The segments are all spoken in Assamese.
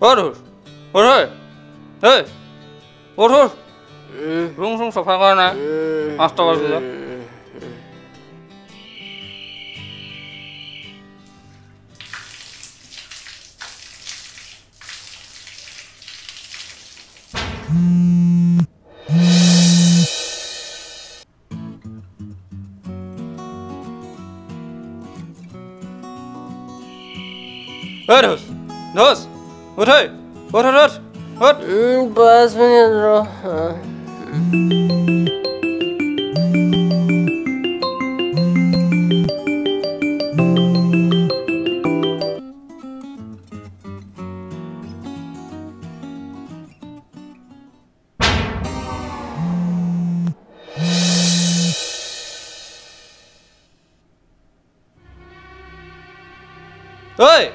Others. What? Hey. What? Room sofa corner. Afterwards. What? Dos. What? What? बस मिनट रहो Hey!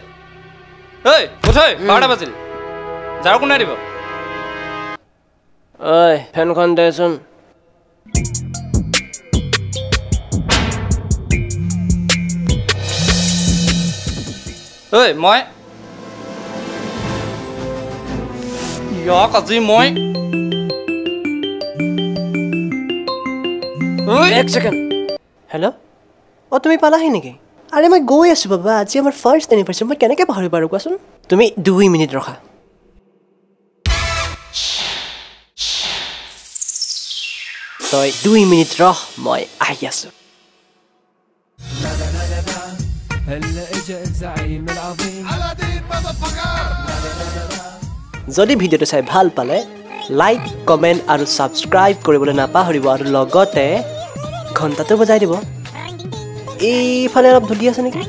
Hey! What? Bada basil. Jar ko na dibo. ओए फैन खन दे सुन Hey, moi. Ya kazi moi. एक सेकंड हेलो ओ তুমি পালাহি নেকি আরে মই গৈ আছো বাবা আজি আমাৰ ফাৰ্স্ট এনিভাৰ্সাৰি মই কেনেকৈ পাহৰি পাৰো কোৱাচোন তুমি 2 মিনিট ৰখা তই 2 মিনিট ৰহ মই আহি আছো যদি ভিডিওটো চাই ভাল পালে লাইক কমেন্ট আৰু সাবস্ক্ৰাইব কৰিবলৈ নাপাহৰিব আৰু লগতে ঘণ্টাটো বজাই দিব এইফালে অলপ ধুলি আছে নেকি